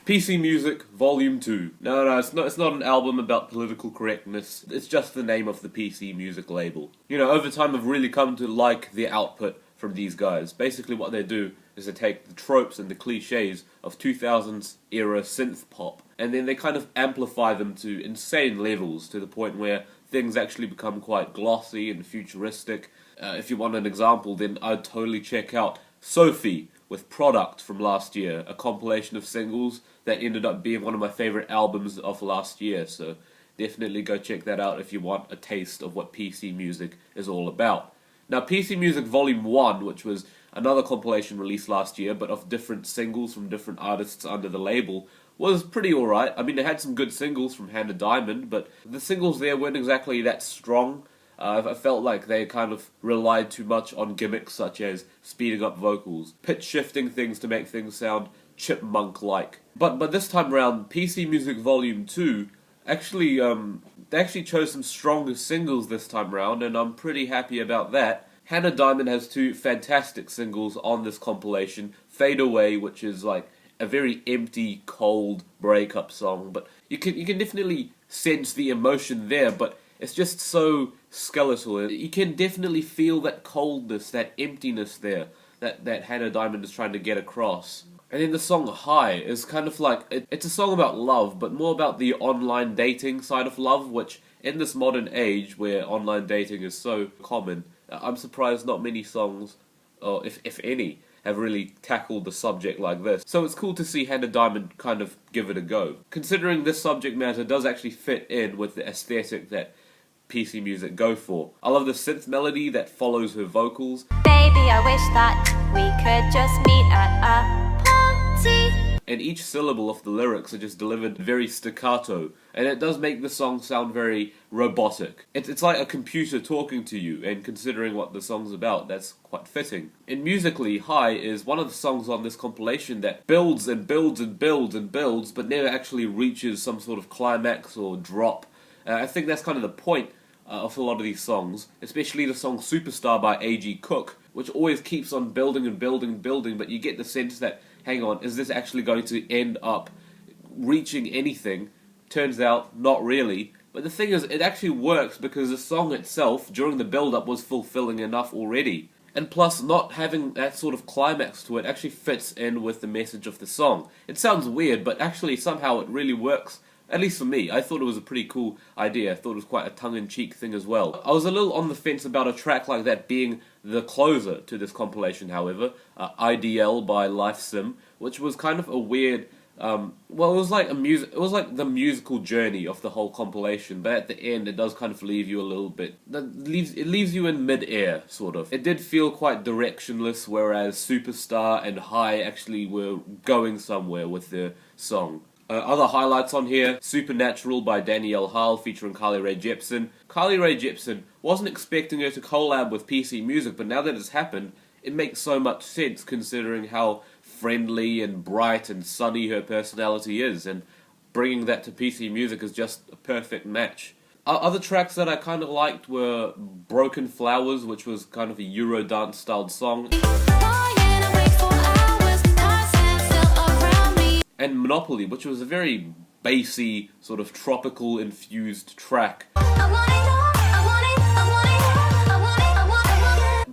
PC Music Volume 2. No, it's not an album about political correctness. It's just the name of the PC Music label. You know, over time I've really come to like the output from these guys. Basically what they do is they take the tropes and the cliches of 2000s era synth pop, and then they kind of amplify them to insane levels, to the point where things actually become quite glossy and futuristic. If you want an example, then I'd totally check out Sophie with Product from last year, a compilation of singles that ended up being one of my favorite albums of last year, so definitely go check that out if you want a taste of what PC music is all about. Now, PC Music Volume 1, which was another compilation released last year, but of different singles from different artists under the label, was pretty alright. I mean, it had some good singles from Hannah Diamond, but the singles there weren't exactly that strong. I felt like they kind of relied too much on gimmicks such as speeding up vocals, pitch shifting things to make things sound chipmunk-like. But this time around, PC Music Volume 2 actually, they actually chose some stronger singles this time around, and I'm pretty happy about that. Hannah Diamond has two fantastic singles on this compilation. Fade Away, which is like a very empty, cold breakup song, but you can definitely sense the emotion there, but it's just so skeletal. You can definitely feel that coldness, that emptiness there, that Hannah Diamond is trying to get across. And then the song High is kind of like, it's a song about love, but more about the online dating side of love, which in this modern age where online dating is so common, I'm surprised not many songs, or if any, have really tackled the subject like this. So it's cool to see Hannah Diamond kind of give it a go. Considering this subject matter does actually fit in with the aesthetic that PC Music go for. I love the synth melody that follows her vocals. Baby, I wish that we could just meet at a party. And each syllable of the lyrics are just delivered very staccato, and it does make the song sound very robotic. It's like a computer talking to you, and considering what the song's about, that's quite fitting. And musically, High is one of the songs on this compilation that builds and builds and builds and builds, but never actually reaches some sort of climax or drop. I think that's kind of the point of a lot of these songs, especially the song Superstar by A.G. Cook, which always keeps on building and building and building, but you get the sense that, hang on, is this actually going to end up reaching anything? Turns out, not really. But the thing is, it actually works because the song itself, during the build-up, was fulfilling enough already. And plus, not having that sort of climax to it actually fits in with the message of the song. It sounds weird, but actually somehow it really works. At least for me, I thought it was a pretty cool idea. I thought it was quite a tongue-in-cheek thing as well. I was a little on the fence about a track like that being the closer to this compilation, however. IDL by Life Sim, which was kind of a weird... well, it was like the musical journey of the whole compilation, but at the end it does kind of leave you a little bit... It leaves you in mid-air, sort of. It did feel quite directionless, whereas Superstar and High actually were going somewhere with the song. Other highlights on here, Supernatural by Danielle Hall featuring Carly Rae Jepsen. Carly Rae Jepsen, wasn't expecting her to collab with PC Music, but now that it's happened, it makes so much sense considering how friendly and bright and sunny her personality is, and bringing that to PC Music is just a perfect match. Other tracks that I kind of liked were Broken Flowers, which was kind of a Eurodance styled song, and Monopoly, which was a very bassy, sort of tropical infused track.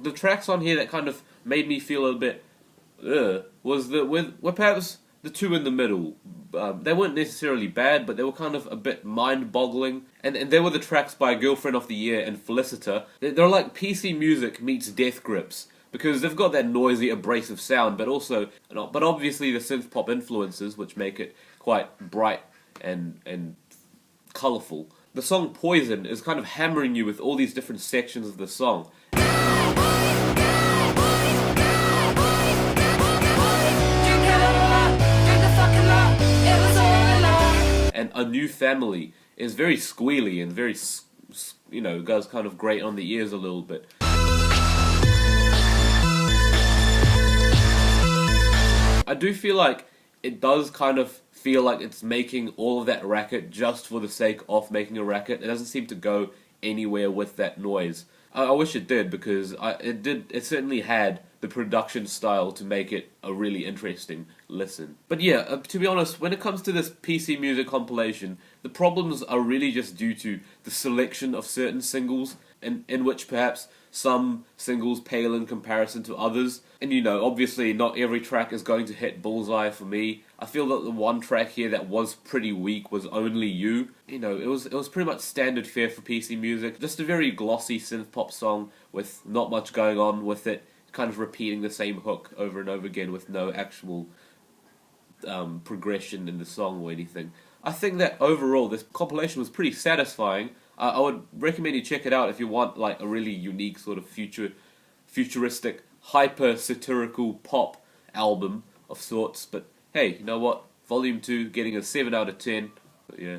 The tracks on here that kind of made me feel a bit were perhaps the two in the middle. They weren't necessarily bad, but they were kind of a bit mind-boggling. And there were the tracks by Girlfriend of the Year and Felicita. They're like PC Music meets Death Grips, because they've got that noisy, abrasive sound, but obviously the synth pop influences, which make it quite bright and colourful. The song Poison is kind of hammering you with all these different sections of the song. And A New Family is very squealy and very, goes kind of grate on the ears a little bit. I do feel like it does kind of feel like it's making all of that racket just for the sake of making a racket. It doesn't seem to go anywhere with that noise. I wish it did, because it certainly had the the production style to make it a really interesting listen. But yeah, to be honest, when it comes to this PC music compilation, the problems are really just due to the selection of certain singles, in which perhaps some singles pale in comparison to others. And you know, obviously not every track is going to hit bullseye for me. I feel that the one track here that was pretty weak was Only You. You know, it was pretty much standard fare for PC music. Just a very glossy synth pop song with not much going on with it, kind of repeating the same hook over and over again with no actual progression in the song or anything. I think that overall this compilation was pretty satisfying. I would recommend you check it out if you want like a really unique sort of futuristic, hyper-satirical pop album of sorts. But hey, you know what? Volume 2 getting a 7 out of 10. But yeah.